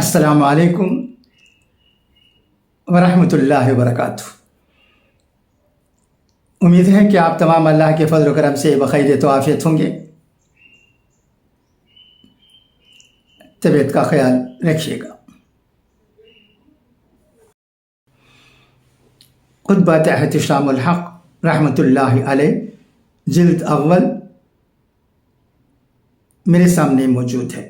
السلام علیکم ورحمۃ اللہ وبرکاتہ۔ امید ہے کہ آپ تمام اللہ کے فضل و کرم سے بخیر تو عافیت ہوں گے۔ طبیعت کا خیال رکھیے گا۔ خطبۃ احتشام الحق رحمۃ اللہ علیہ جلد اول میرے سامنے موجود ہے۔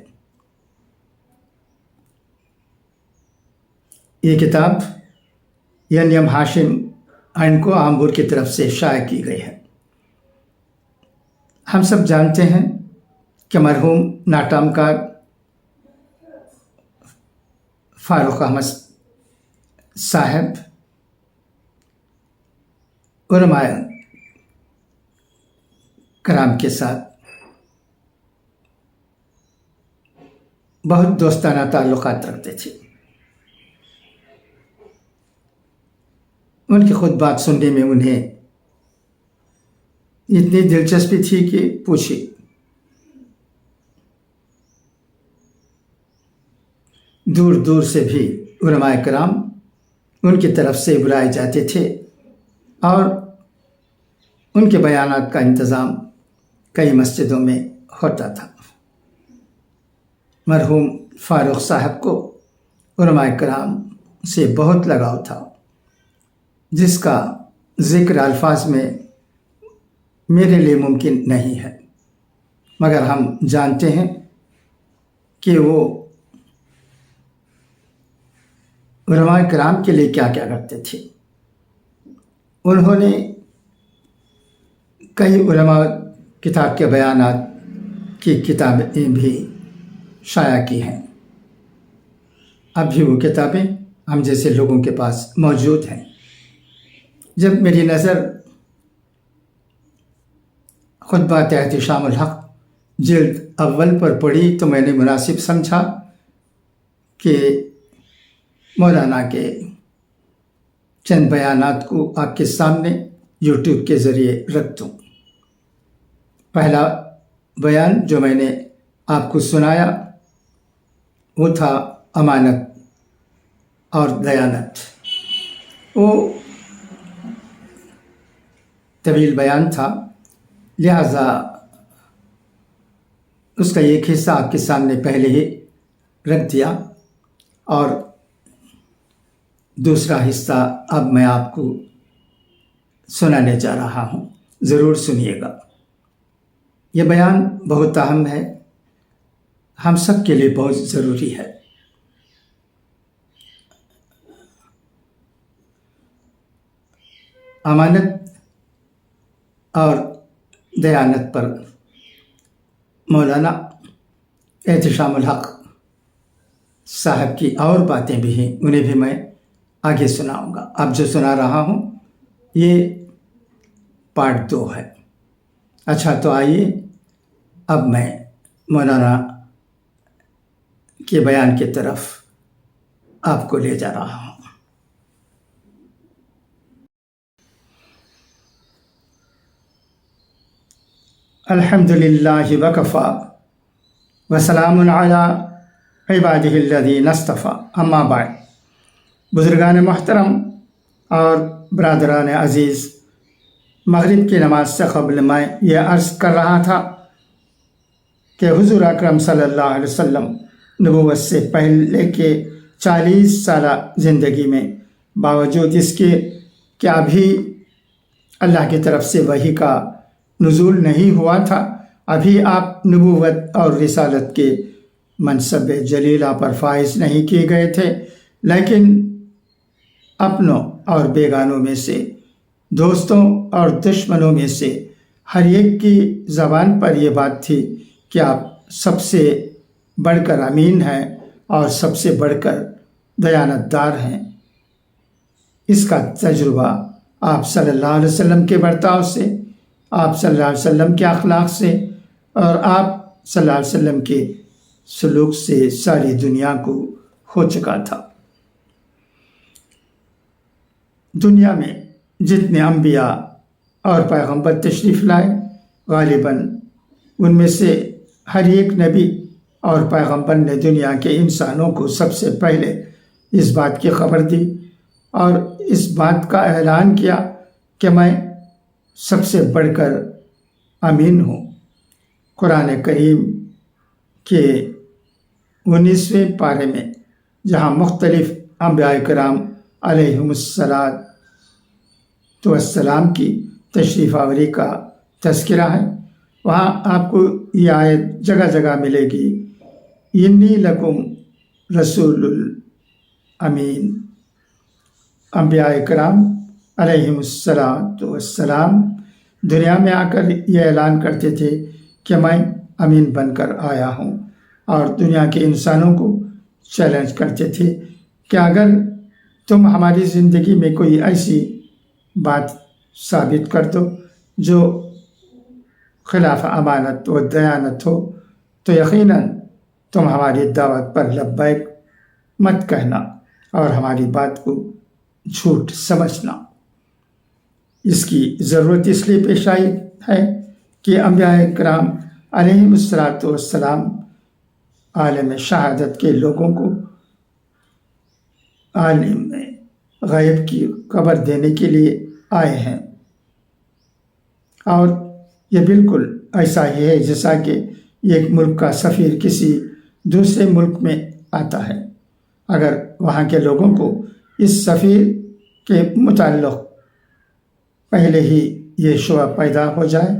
یہ کتاب یم ہاشم اینڈ کو آمبور کی طرف سے شائع کی گئی ہے۔ ہم سب جانتے ہیں کہ مرحوم ناٹام کار فاروق احمد صاحب علماء کرام کے ساتھ بہت دوستانہ تعلقات رکھتے تھے۔ ان کی خطبات سننے میں انہیں اتنی دلچسپی تھی کہ پوچھے۔ دور دور سے بھی علماء کرام ان کی طرف سے بلائے جاتے تھے اور ان کے بیانات کا انتظام کئی مسجدوں میں ہوتا تھا۔ مرحوم فاروق صاحب کو علماء کرام سے بہت لگاؤ تھا، جس کا ذکر الفاظ میں میرے لیے ممکن نہیں ہے، مگر ہم جانتے ہیں کہ وہ علماء کرام کے لیے کیا کیا کرتے تھے۔ انہوں نے کئی علماء کتاب کے بیانات کی کتابیں بھی شائع کی ہیں۔ اب بھی وہ کتابیں ہم جیسے لوگوں کے پاس موجود ہیں۔ جب میری نظر خطبۃ احتشام الحق جلد اول پر پڑی تو میں نے مناسب سمجھا کہ مولانا کے چند بیانات کو آپ کے سامنے یوٹیوب کے ذریعے رکھ دوں۔ پہلا بیان جو میں نے آپ کو سنایا وہ تھا امانت اور دیانت۔ وہ طویل بیان تھا، لہذا اس کا ایک حصہ آپ کے سامنے پہلے ہی رکھ دیا اور دوسرا حصہ اب میں آپ کو سنانے جا رہا ہوں، ضرور سنیے گا۔ یہ بیان بہت اہم ہے، ہم سب کے لیے بہت ضروری ہے۔ امانت اور دیانت پر مولانا احتشام الحق صاحب کی اور باتیں بھی ہیں، انہیں بھی میں آگے سناؤں گا۔ اب جو سنا رہا ہوں یہ پارٹ 2 ہے۔ اچھا تو آئیے اب میں مولانا کے بیان کی طرف آپ کو لے جا رہا ہوں۔ الحمد للہ وکفا وسلام علی عبادہ الذین اصطفیٰ، اما بعد۔ بزرگان محترم اور برادران عزیز، مغرب کی نماز سے قبل میں یہ عرض کر رہا تھا کہ حضور اکرم صلی اللہ علیہ وسلم نبوت سے پہلے کے 40 سالہ زندگی میں باوجود اس کے کہ ابھی اللہ کی طرف سے وحی کا نزول نہیں ہوا تھا، ابھی آپ نبوت اور رسالت کے منصب جلیلہ پر فائز نہیں کیے گئے تھے، لیکن اپنوں اور بیگانوں میں سے، دوستوں اور دشمنوں میں سے ہر ایک کی زبان پر یہ بات تھی کہ آپ سب سے بڑھ کر امین ہیں اور سب سے بڑھ کر دیانت دار ہیں۔ اس کا تجربہ آپ صلی اللہ علیہ وسلم کے برتاؤ سے، آپ صلی اللہ علیہ وسلم کے اخلاق سے اور آپ صلی اللہ علیہ وسلم کے سلوک سے ساری دنیا کو ہو چکا تھا۔ دنیا میں جتنے انبیاء اور پیغمبر تشریف لائے، غالباً ان میں سے ہر ایک نبی اور پیغمبر نے دنیا کے انسانوں کو سب سے پہلے اس بات کی خبر دی اور اس بات کا اعلان کیا کہ میں سب سے بڑھ کر امین ہوں۔ قرآن کریم کے 19ویں پارے میں جہاں مختلف انبیاء کرام علیہم السلام کی تشریف آوری کا تذکرہ ہے، وہاں آپ کو یہ آیت جگہ جگہ ملے گی، انی لکم رسول الامین۔ انبیاء کرام علیہم السلام دنیا میں آ کر یہ اعلان کرتے تھے کہ میں امین بن کر آیا ہوں، اور دنیا کے انسانوں کو چیلنج کرتے تھے کہ اگر تم ہماری زندگی میں کوئی ایسی بات ثابت کر دو جو خلاف امانت و دیانت ہو تو یقیناً تم ہماری دعوت پر لبیک مت کہنا اور ہماری بات کو جھوٹ سمجھنا۔ اس کی ضرورت اس لیے پیش آئی ہے کہ انبیاء کرام علیہم السلام عالم شہادت کے لوگوں کو عالم غیب کی خبر دینے کے لیے آئے ہیں، اور یہ بالکل ایسا ہی ہے جیسا کہ ایک ملک کا سفیر کسی دوسرے ملک میں آتا ہے۔ اگر وہاں کے لوگوں کو اس سفیر کے متعلق پہلے ہی یہ شبہ پیدا ہو جائے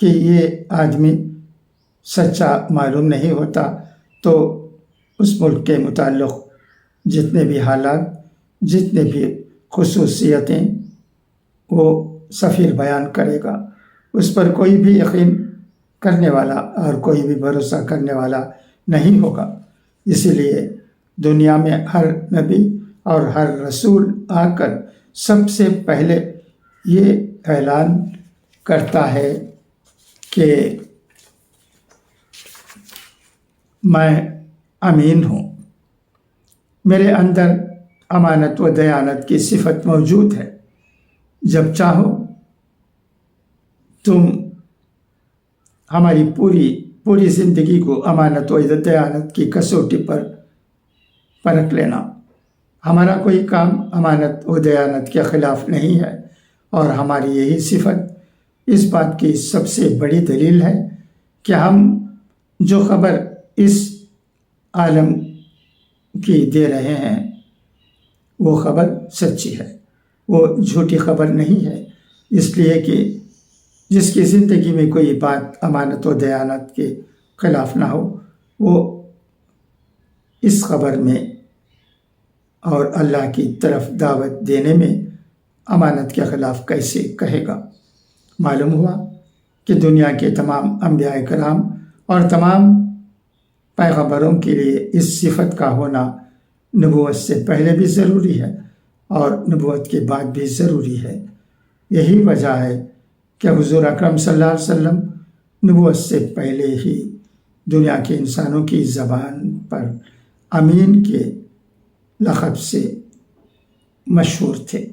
کہ یہ آدمی سچا معلوم نہیں ہوتا، تو اس ملک کے متعلق جتنے بھی حالات، جتنے بھی خصوصیتیں وہ سفیر بیان کرے گا، اس پر کوئی بھی یقین کرنے والا اور کوئی بھی بھروسہ کرنے والا نہیں ہوگا۔ اسی لیے دنیا میں ہر نبی اور ہر رسول آ کر سب سے پہلے یہ اعلان کرتا ہے کہ میں امین ہوں، میرے اندر امانت و دیانت کی صفت موجود ہے، جب چاہو تم ہماری پوری زندگی کو امانت و دیانت کی کسوٹی پر پرکھ لینا۔ ہمارا کوئی کام امانت و دیانت کے خلاف نہیں ہے، اور ہماری یہی صفت اس بات کی سب سے بڑی دلیل ہے کہ ہم جو خبر اس عالم کی دے رہے ہیں وہ خبر سچی ہے، وہ جھوٹی خبر نہیں ہے، اس لیے کہ جس کی زندگی میں کوئی بات امانت و دیانت کے خلاف نہ ہو وہ اس خبر میں اور اللہ کی طرف دعوت دینے میں امانت کے خلاف کیسے کہے گا۔ معلوم ہوا کہ دنیا کے تمام انبیاء کرام اور تمام پیغمبروں کے لیے اس صفت کا ہونا نبوت سے پہلے بھی ضروری ہے اور نبوت کے بعد بھی ضروری ہے۔ یہی وجہ ہے کہ حضور اکرم صلی اللہ علیہ وسلم نبوت سے پہلے ہی دنیا کے انسانوں کی زبان پر امین کے لقب سے مشہور تھے۔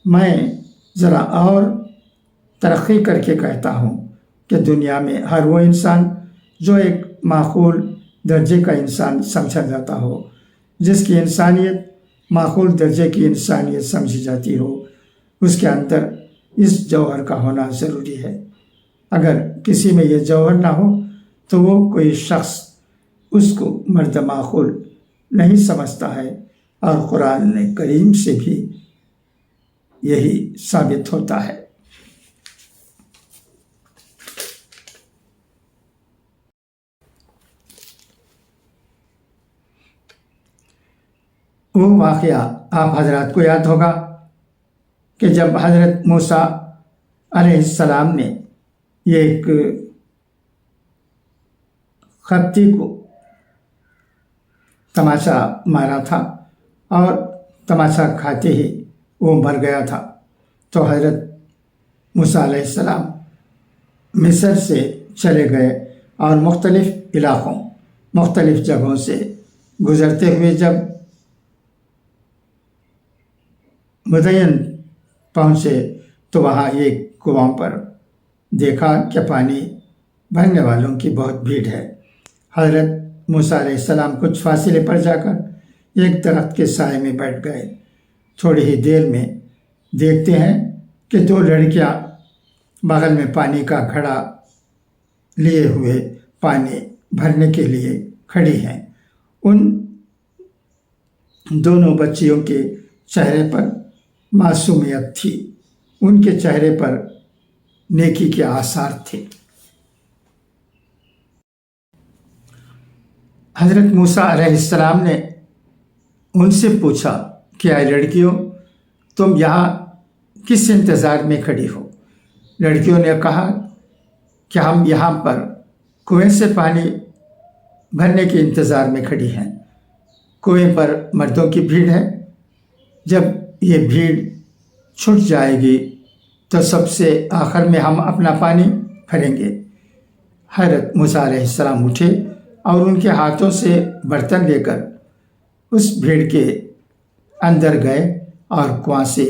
میں ذرا اور ترقی کر کے کہتا ہوں کہ دنیا میں ہر وہ انسان جو ایک معقول درجے کا انسان سمجھا جاتا ہو، جس کی انسانیت معقول درجے کی انسانیت سمجھی جاتی ہو، اس کے اندر اس جوہر کا ہونا ضروری ہے۔ اگر کسی میں یہ جوہر نہ ہو تو وہ کوئی شخص اس کو مرد معقول نہیں سمجھتا ہے، اور قرآن کریم سے بھی یہی ثابت ہوتا ہے۔ وہ واقعہ آپ حضرات کو یاد ہوگا کہ جب حضرت موسیٰ علیہ السلام نے ایک خپتی کو تماچا مارا تھا اور تماچا کھاتے ہی وہ مر گیا تھا، تو حضرت موسیٰ علیہ السلام مصر سے چلے گئے اور مختلف علاقوں، مختلف جگہوں سے گزرتے ہوئے جب مدین پہنچے تو وہاں ایک کنواں پر دیکھا کہ پانی بھرنے والوں کی بہت بھیڑ ہے۔ حضرت موسیٰ علیہ السلام کچھ فاصلے پر جا کر ایک درخت کے سائے میں بیٹھ گئے۔ تھوڑی ہی دیر میں دیکھتے ہیں کہ دو لڑکیاں بغل میں پانی کا گھڑا لیے ہوئے پانی بھرنے کے لیے کھڑی ہیں۔ ان دونوں بچیوں کے چہرے پر معصومیت تھی، ان کے چہرے پر نیکی کے آثار تھے۔ حضرت موسیٰ علیہ السلام نے ان سے پوچھا کہ اے لڑکیوں، تم یہاں کس انتظار میں کھڑی ہو؟ لڑکیوں نے کہا کہ ہم یہاں پر کنویں سے پانی بھرنے کے انتظار میں کھڑی ہیں۔ کنویں پر مردوں کی بھیڑ ہے، جب یہ بھیڑ چھٹ جائے گی تو سب سے آخر میں ہم اپنا پانی بھریں گے۔ حضرت موسیٰ علیہ السلام اٹھے اور ان کے ہاتھوں سے برتن لے کر اس بھیڑ کے اندر گئے اور کنواں سے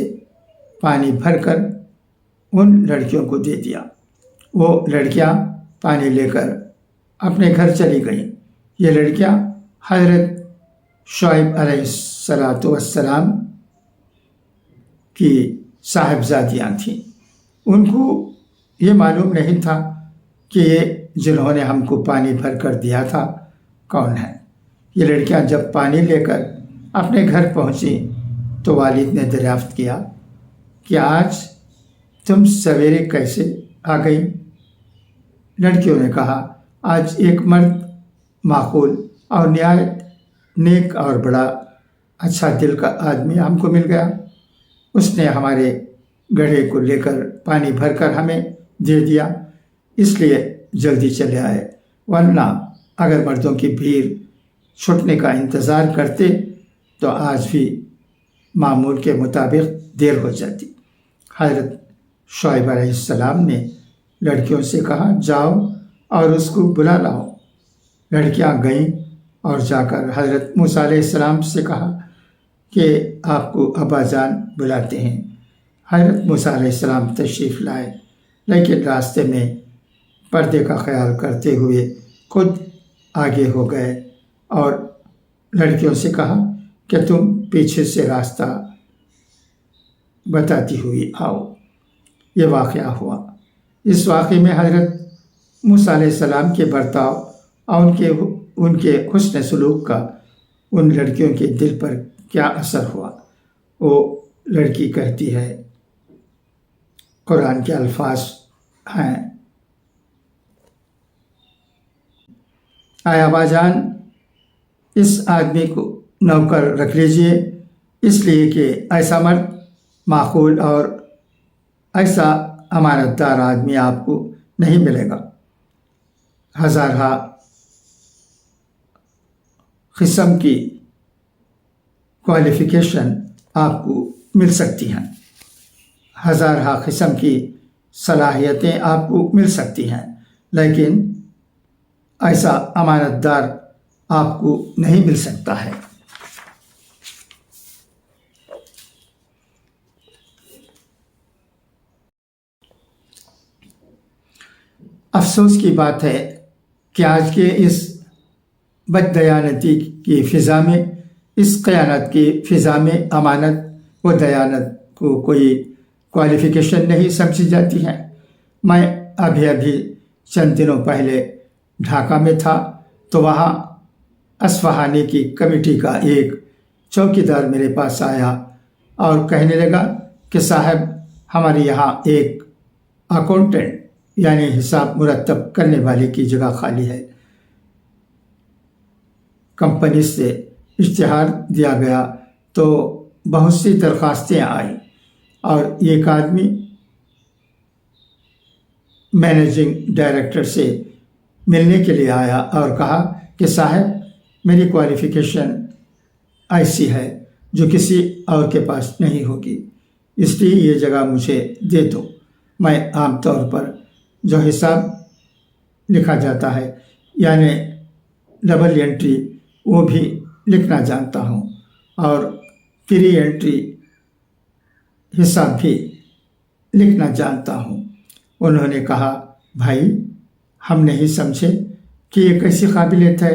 پانی بھر کر ان لڑکیوں کو دے دیا۔ وہ لڑکیاں پانی لے کر اپنے گھر چلی گئیں۔ یہ لڑکیاں حضرت شعیب علیہ السلام کی صاحبزادیاں تھیں۔ ان کو یہ معلوم نہیں تھا کہ یہ جنہوں نے ہم کو پانی بھر کر دیا تھا کون ہیں۔ یہ لڑکیاں جب پانی لے کر اپنے گھر پہنچی تو والد نے دریافت کیا کہ آج تم سویرے کیسے آ گئی؟ لڑکیوں نے کہا آج ایک مرد معقول اور نہایت نیک اور بڑا اچھا دل کا آدمی ہم کو مل گیا، اس نے ہمارے گڑھے کو لے کر پانی بھر کر ہمیں دے دیا، اس لیے جلدی چلے آئے، ورنہ اگر مردوں کی بھیڑ چھٹنے کا انتظار کرتے تو آج بھی معمول کے مطابق دیر ہو جاتی۔ حضرت شعیب علیہ السلام نے لڑکیوں سے کہا جاؤ اور اس کو بلا لاؤ۔ لڑکیاں گئیں اور جا کر حضرت موسیٰ علیہ السلام سے کہا کہ آپ کو ابا جان بلاتے ہیں۔ حضرت موسیٰ علیہ السلام تشریف لائے، لیکن راستے میں پردے کا خیال کرتے ہوئے خود آگے ہو گئے اور لڑکیوں سے کہا کہ تم پیچھے سے راستہ بتاتی ہوئی آؤ۔ یہ واقعہ ہوا۔ اس واقعے میں حضرت موسیٰ علیہ السلام کے برتاؤ اور ان کے حسن سلوک کا ان لڑکیوں کے دل پر کیا اثر ہوا۔ وہ لڑکی کہتی ہے، قرآن کے الفاظ ہیں، اے ابا جان، اس آدمی کو نوکر رکھ لیجئے، اس لیے کہ ایسا مرد معقول اور ایسا امانت دار آدمی آپ کو نہیں ملے گا۔ ہزارہ قسم کی کوالیفیکیشن آپ کو مل سکتی ہیں، ہزارہ قسم کی صلاحیتیں آپ کو مل سکتی ہیں، لیکن ایسا امانت دار آپ کو نہیں مل سکتا ہے۔ افسوس کی بات ہے کہ آج کے اس بددیانتی کی فضا میں، اس قیانت کی فضا میں امانت و دیانت کو کوئی کوالیفیکیشن نہیں سمجھی جاتی ہے۔ میں ابھی چند دنوں پہلے ڈھاکہ میں تھا تو وہاں اصفہانی کی کمیٹی کا ایک چوکیدار میرے پاس آیا اور کہنے لگا کہ صاحب، ہمارے یہاں ایک اکاؤنٹنٹ یعنی حساب مرتب کرنے والے کی جگہ خالی ہے۔ کمپنی سے اشتہار دیا گیا تو بہت سی درخواستیں آئیں اور ایک آدمی مینیجنگ ڈائریکٹر سے ملنے کے لیے آیا اور کہا کہ صاحب، میری کوالیفیکیشن ایسی ہے جو کسی اور کے پاس نہیں ہوگی، اس لیے یہ جگہ مجھے دے دو۔ میں عام طور پر جو حساب لکھا جاتا ہے یعنی ڈبل انٹری وہ بھی لکھنا جانتا ہوں اور پری انٹری حساب بھی لکھنا جانتا ہوں۔ انہوں نے کہا بھائی، ہم نہیں سمجھے کہ یہ کیسی قابلیت ہے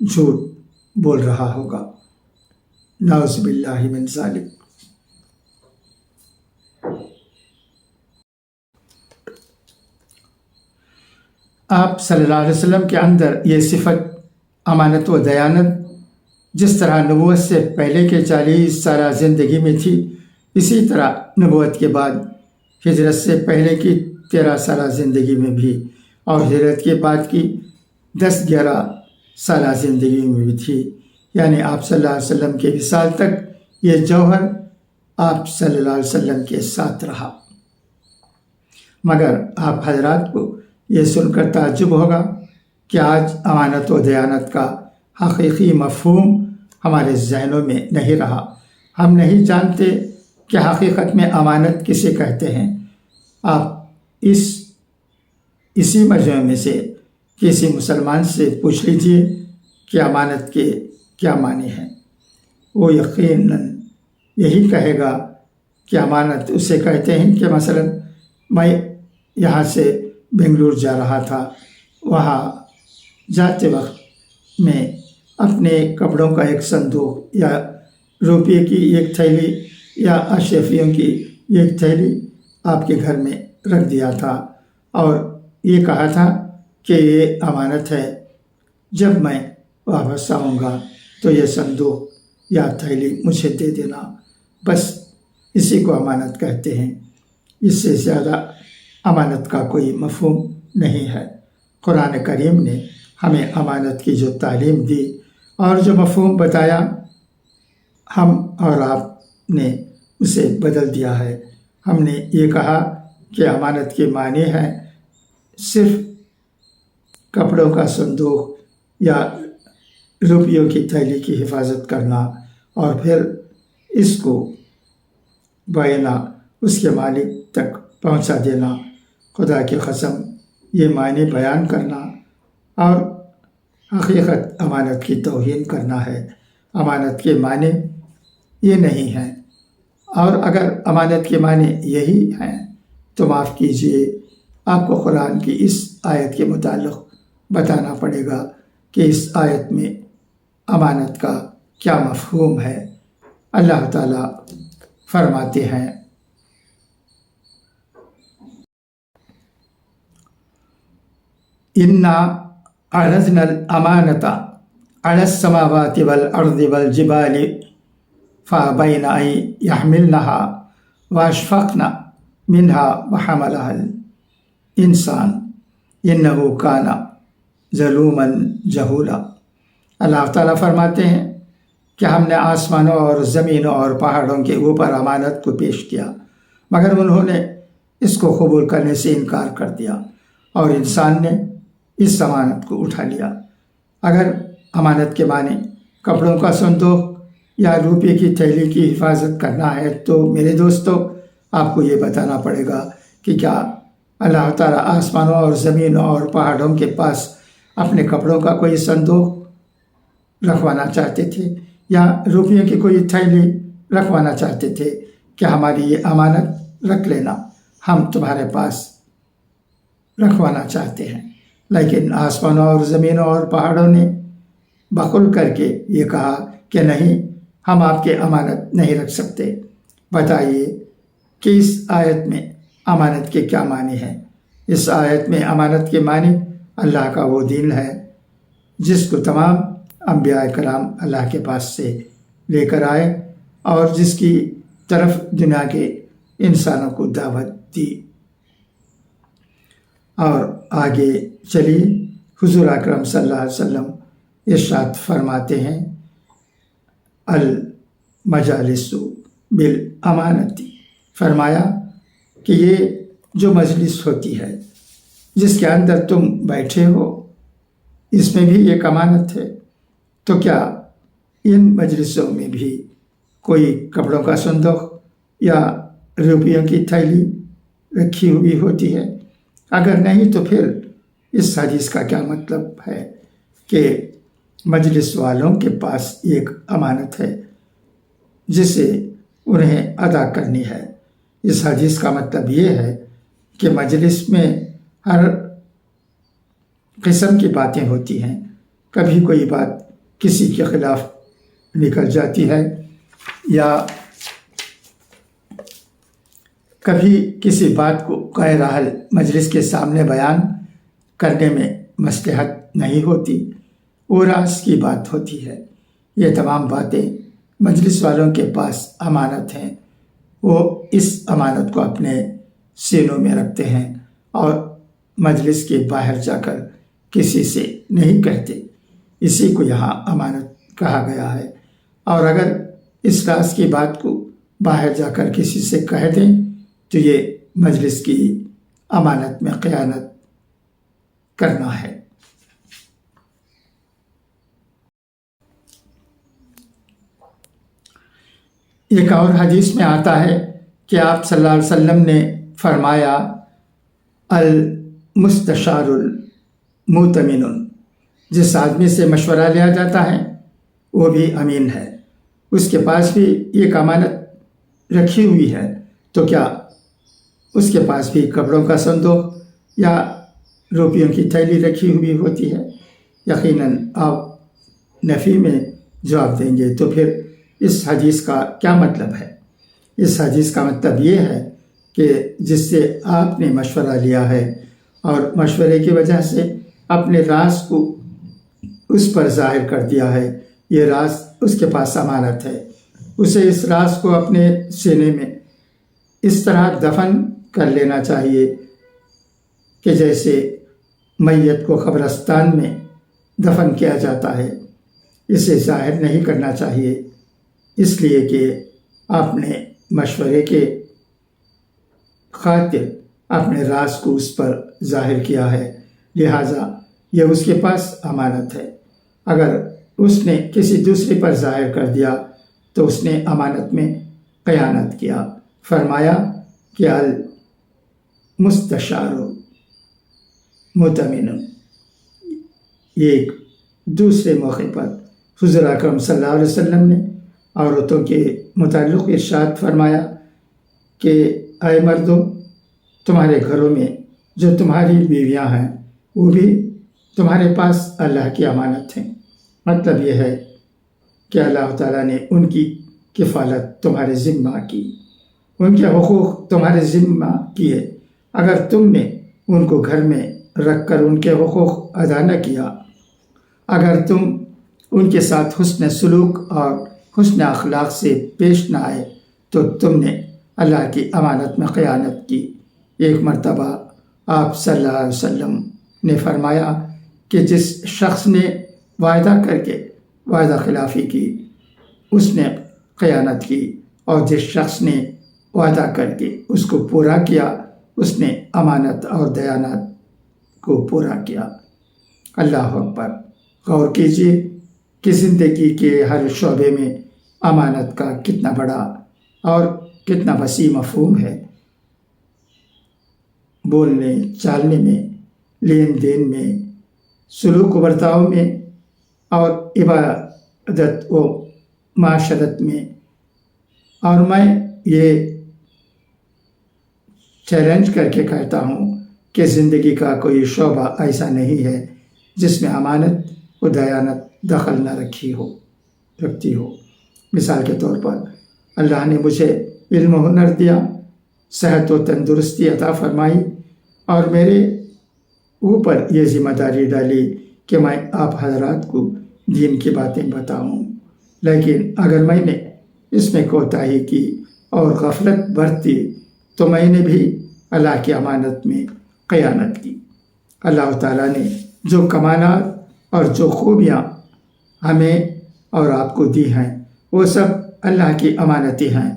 جھوٹ بول رہا ہوگا۔ نعوذ باللہ من ذالک۔ آپ صلی اللہ علیہ وسلم کے اندر یہ صفت امانت و دیانت جس طرح نبوت سے پہلے کے 40 سالہ زندگی میں تھی، اسی طرح نبوت کے بعد ہجرت سے پہلے کی 13 سالہ زندگی میں بھی اور ہجرت کے بعد کی 10-11 سالہ زندگی میں بھی تھی۔ یعنی آپ صلی اللہ علیہ وسلم کے وصال تک یہ جوہر آپ صلی اللہ علیہ وسلم کے ساتھ رہا۔ مگر آپ حضرات کو یہ سن کر تعجب ہوگا کہ آج امانت و دیانت کا حقیقی مفہوم ہمارے ذہنوں میں نہیں رہا۔ ہم نہیں جانتے کہ حقیقت میں امانت کسے کہتے ہیں۔ آپ اسی مجموعے میں سے کسی مسلمان سے پوچھ لیجئے کہ امانت کے کیا معنی ہیں، وہ یقیناً یہی کہے گا کہ امانت اسے کہتے ہیں کہ مثلا میں یہاں سے بنگلور جا رہا تھا، وہاں جاتے وقت میں اپنے کپڑوں کا ایک صندوق یا روپے کی ایک تھیلی یا اشرفیوں کی ایک تھیلی آپ کے گھر میں رکھ دیا تھا اور یہ کہا تھا کہ یہ امانت ہے، جب میں واپس آؤں گا تو یہ صندوق یا تھیلی مجھے دے دینا۔ بس اسی کو امانت کہتے ہیں، اس سے زیادہ امانت کا کوئی مفہوم نہیں ہے۔ قرآن کریم نے ہمیں امانت کی جو تعلیم دی اور جو مفہوم بتایا، ہم اور آپ نے اسے بدل دیا ہے۔ ہم نے یہ کہا کہ امانت کے معنی ہے صرف کپڑوں کا صندوق یا روپیوں کی تھیلی کی حفاظت کرنا اور پھر اس کو بینا اس کے مالک تک پہنچا دینا، خدا کی قسم یہ معنی بیان کرنا اور حقیقت امانت کی توہین کرنا ہے۔ امانت کے معنی یہ نہیں ہیں، اور اگر امانت کے معنی یہی ہیں تو معاف کیجیے، آپ کو قرآن کی اس آیت کے متعلق بتانا پڑے گا کہ اس آیت میں امانت کا کیا مفہوم ہے۔ اللہ تعالیٰ فرماتے ہیں، اِنَّا عَرَضْنَا الْأَمَانَةَ عَلَى السَّمَاوَاتِ وَالْأَرْضِ وَالْجِبَالِ فَأَبَيْنَ أَن يَحْمِلْنَهَا وَأَشْفَقْنَ مِنْهَا وَحَمَلَهَا الْإِنسَانُ إِنَّهُ كَانَ ظَلُومًا جَهُولًا۔ اللہ تعالیٰ فرماتے ہیں کہ ہم نے آسمانوں اور زمینوں اور پہاڑوں کے اوپر امانت کو پیش کیا، مگر انہوں نے اس کو قبول کرنے سے انکار کر دیا اور انسان نے اس امانت کو اٹھا لیا۔ اگر امانت کے معنی کپڑوں کا صندوق یا روپے کی تھیلی کی حفاظت کرنا ہے تو میرے دوستو، آپ کو یہ بتانا پڑے گا کہ کیا اللہ تعالیٰ آسمانوں اور زمینوں اور پہاڑوں کے پاس اپنے کپڑوں کا کوئی صندوق رکھوانا چاہتے تھے یا روپیوں کی کوئی تھیلی رکھوانا چاہتے تھے کہ ہماری یہ امانت رکھ لینا، ہم تمہارے پاس رکھوانا چاہتے ہیں؟ لیکن آسمانوں اور زمینوں اور پہاڑوں نے بخل کر کے یہ کہا کہ نہیں، ہم آپ کے امانت نہیں رکھ سکتے۔ بتائیے کہ اس آیت میں امانت کے کیا معنی ہیں؟ اس آیت میں امانت کے معنی اللہ کا وہ دین ہے جس کو تمام انبیاء کرام اللہ کے پاس سے لے کر آئے اور جس کی طرف دنیا کے انسانوں کو دعوت دی۔ اور آگے چلیے، حضور اکرم صلی اللہ علیہ وسلم ارشاد فرماتے ہیں، المجالس بالامانتی، فرمایا کہ یہ جو مجلس ہوتی ہے جس کے اندر تم بیٹھے ہو، اس میں بھی ایک امانت ہے۔ تو کیا ان مجلسوں میں بھی کوئی کپڑوں کا صندوق یا روپیوں کی تھیلی رکھی ہوئی ہوتی ہے؟ اگر نہیں تو پھر اس حدیث کا کیا مطلب ہے کہ مجلس والوں کے پاس ایک امانت ہے جسے انہیں ادا کرنی ہے۔ اس حدیث کا مطلب یہ ہے کہ مجلس میں ہر قسم کی باتیں ہوتی ہیں، کبھی کوئی بات کسی کے خلاف نکل جاتی ہے یا کبھی کسی بات کو غیر اہل مجلس کے سامنے بیان کرنے میں مصلحت نہیں ہوتی، وہ راز کی بات ہوتی ہے۔ یہ تمام باتیں مجلس والوں کے پاس امانت ہیں، وہ اس امانت کو اپنے سینوں میں رکھتے ہیں اور مجلس کے باہر جا کر کسی سے نہیں کہتے۔ اسی کو یہاں امانت کہا گیا ہے، اور اگر اس راز کی بات کو باہر جا کر کسی سے کہہ دیں تو یہ مجلس کی امانت میں خیانت کرنا ہے۔ ایک اور حدیث میں آتا ہے کہ آپ صلی اللہ علیہ وسلم نے فرمایا، المستشار المؤتمن، جس آدمی سے مشورہ لیا جاتا ہے وہ بھی امین ہے، اس کے پاس بھی ایک امانت رکھی ہوئی ہے، تو کیا اس کے پاس بھی کپڑوں کا صندوق یا روپیوں کی تھیلی رکھی ہوئی ہوتی ہے؟ یقیناً آپ نفی میں جواب دیں گے۔ تو پھر اس حدیث کا کیا مطلب ہے؟ اس حدیث کا مطلب یہ ہے کہ جس سے آپ نے مشورہ لیا ہے اور مشورے کی وجہ سے اپنے راز کو اس پر ظاہر کر دیا ہے، یہ راز اس کے پاس امانت ہے، اسے اس راز کو اپنے سینے میں اس طرح دفن کر لینا چاہیے کہ جیسے میت کو قبرستان میں دفن کیا جاتا ہے، اسے ظاہر نہیں کرنا چاہیے، اس لیے کہ آپ نے مشورے کے خاطر اپنے راز کو اس پر ظاہر کیا ہے، لہٰذا یہ اس کے پاس امانت ہے۔ اگر اس نے کسی دوسرے پر ظاہر کر دیا تو اس نے امانت میں خیانت کیا۔ فرمایا کہ المستشار مؤتمن۔ ایک دوسرے موقع پر حضور اکرم صلی اللہ علیہ وسلم نے عورتوں کے متعلق ارشاد فرمایا کہ اے مردوں، تمہارے گھروں میں جو تمہاری بیویاں ہیں وہ بھی تمہارے پاس اللہ کی امانت ہیں۔ مطلب یہ ہے کہ اللہ تعالیٰ نے ان کی کفالت تمہارے ذمہ کی، ان کے حقوق تمہارے ذمہ کیے۔ اگر تم نے ان کو گھر میں رکھ کر ان کے حقوق ادا نہ کیا، اگر تم ان کے ساتھ حسن سلوک اور حسن اخلاق سے پیش نہ آئے تو تم نے اللہ کی امانت میں خیانت کی۔ ایک مرتبہ آپ صلی اللہ علیہ وسلم نے فرمایا کہ جس شخص نے وعدہ کر کے وعدہ خلافی کی اس نے خیانت کی، اور جس شخص نے وعدہ کر کے اس کو پورا کیا اس نے امانت اور دیانت کو پورا کیا۔ اللہ اکبر! غور کیجیے کہ زندگی کے ہر شعبے میں امانت کا کتنا بڑا اور کتنا وسیع مفہوم ہے۔ بولنے چالنے میں، لین دین میں، سلوک و برتاؤ میں، اور عبادت و معاشرت میں۔ اور میں یہ چیلنج کر کے کہتا ہوں کہ زندگی کا کوئی شعبہ ایسا نہیں ہے جس میں امانت و دیانت دخل نہ رکھتی ہو۔ مثال کے طور پر اللہ نے مجھے علم و ہنر دیا، صحت و تندرستی عطا فرمائی، اور میرے اوپر یہ ذمہ داری ڈالی کہ میں آپ حضرات کو دین کی باتیں بتاؤں، لیکن اگر میں نے اس میں کوتاہی کی اور غفلت برتی تو میں نے بھی اللہ کی امانت میں خیانت کی۔ اللہ تعالیٰ نے جو کمالات اور جو خوبیاں ہمیں اور آپ کو دی ہیں وہ سب اللہ کی امانتیں ہیں۔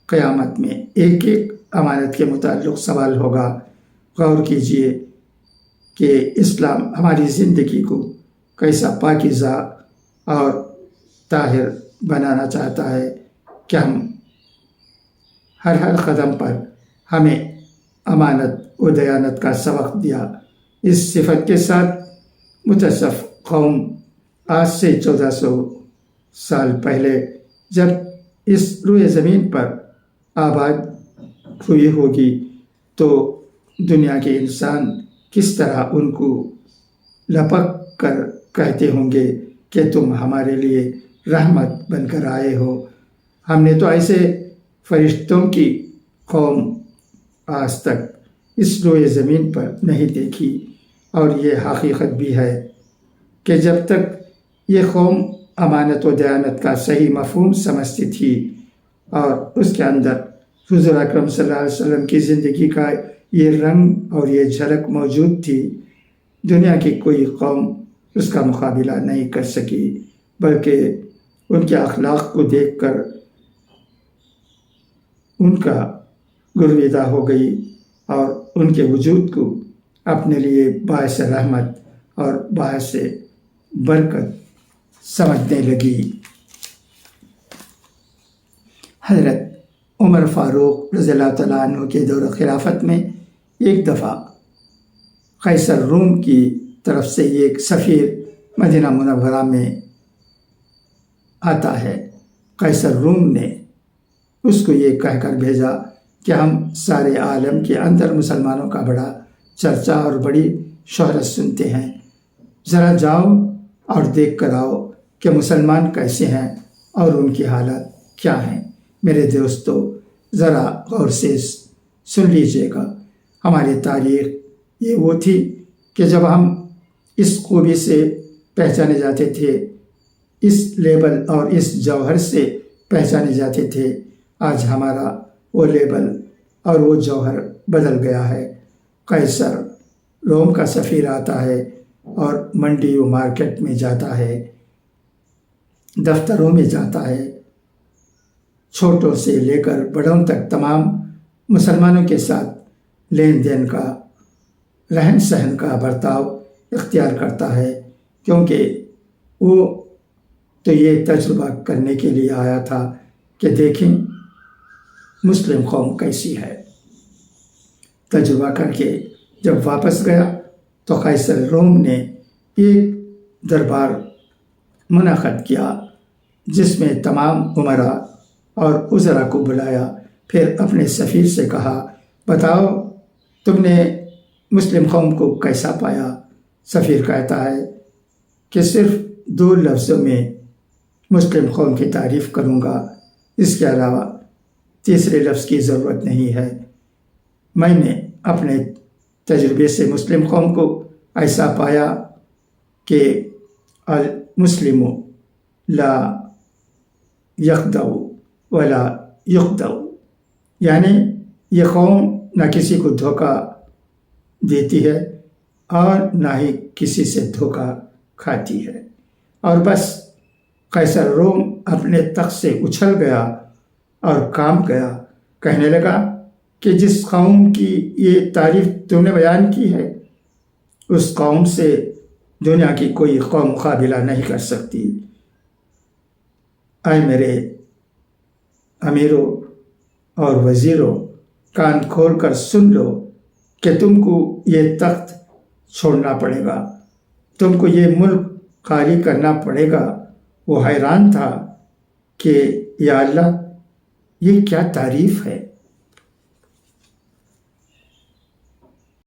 قیامت میں ایک ایک امانت کے متعلق سوال ہوگا۔ غور کیجئے کہ اسلام ہماری زندگی کو کیسا پاکیزہ اور طاہر بنانا چاہتا ہے کہ ہم ہر قدم پر ہمیں امانت و دیانت کا سبق دیا۔ اس صفت کے ساتھ متصف قوم آج سے 1400 سال پہلے جب اس روئے زمین پر آباد ہوئی ہوگی تو دنیا کے انسان کس طرح ان کو لپک کر کہتے ہوں گے کہ کہ تم ہمارے لیے رحمت بن کر آئے ہو۔ ہم نے تو ایسے فرشتوں کی قوم آج تک اس روئے زمین پر نہیں دیکھی، اور یہ حقیقت بھی ہے کہ جب تک یہ قوم امانت و دیانت کا صحیح مفہوم سمجھتی تھی اور اس کے اندر حضور اکرم صلی اللہ علیہ وسلم کی زندگی کا یہ رنگ اور یہ جھلک موجود تھی، دنیا کی کوئی قوم اس کا مقابلہ نہیں کر سکی، بلکہ ان کے اخلاق کو دیکھ کر ان کا گرویدہ ہو گئی اور ان کے وجود کو اپنے لیے باعث رحمت اور باعث برکت سمجھنے لگی۔ حضرت عمر فاروق رضی اللہ تعالیٰ عنہ کے دور خلافت میں ایک دفعہ قیصر روم کی طرف سے ایک سفیر مدینہ منورہ میں آتا ہے۔ قیصر روم نے اس کو یہ کہہ کر بھیجا کہ ہم سارے عالم کے اندر مسلمانوں کا بڑا چرچا اور بڑی شہرت سنتے ہیں، ذرا جاؤ اور دیکھ کر آؤ کہ مسلمان کیسے ہیں اور ان کی حالت کیا ہیں۔ میرے دوستو، ذرا غور سے سن لیجئے گا۔ ہماری تاریخ یہ وہ تھی کہ جب ہم اس خوبی سے پہچانے جاتے تھے، اس لیبل اور اس جوہر سے پہچانے جاتے تھے، آج ہمارا وہ لیبل اور وہ جوہر بدل گیا ہے۔ قیصر روم کا سفیر آتا ہے اور منڈی و مارکیٹ میں جاتا ہے، دفتروں میں جاتا ہے، چھوٹوں سے لے کر بڑوں تک تمام مسلمانوں کے ساتھ لین دین کا، رہن سہن کا برتاؤ اختیار کرتا ہے، کیونکہ وہ تو یہ تجربہ کرنے کے لیے آیا تھا کہ دیکھیں مسلم قوم کیسی ہے۔ تجربہ کر کے جب واپس گیا تو قیصر روم نے ایک دربار منعقد کیا جس میں تمام امراء اور وزراء کو بلایا، پھر اپنے سفیر سے کہا، بتاؤ تم نے مسلم قوم کو کیسا پایا؟ سفیر کہتا ہے کہ صرف 2 لفظوں میں مسلم قوم کی تعریف کروں گا، اس کے علاوہ تیسرے لفظ کی ضرورت نہیں ہے۔ میں نے اپنے تجربے سے مسلم قوم کو ایسا پایا کہ المسلم لا یخدع ولا یخدع، یعنی یہ قوم نہ کسی کو دھوکہ دیتی ہے اور نہ ہی کسی سے دھوکہ کھاتی ہے۔ اور بس قیصر روم اپنے تخت سے اچھل گیا اور کام گیا، کہنے لگا کہ جس قوم کی یہ تعریف تم نے بیان کی ہے، اس قوم سے دنیا کی کوئی قوم مقابلہ نہیں کر سکتی۔ اے میرے امیروں اور وزیروں، کان کھول کر سن لو کہ تم کو یہ تخت چھوڑنا پڑے گا، تم کو یہ ملک خالی کرنا پڑے گا۔ وہ حیران تھا کہ یا اللہ، یہ کیا تعریف ہے!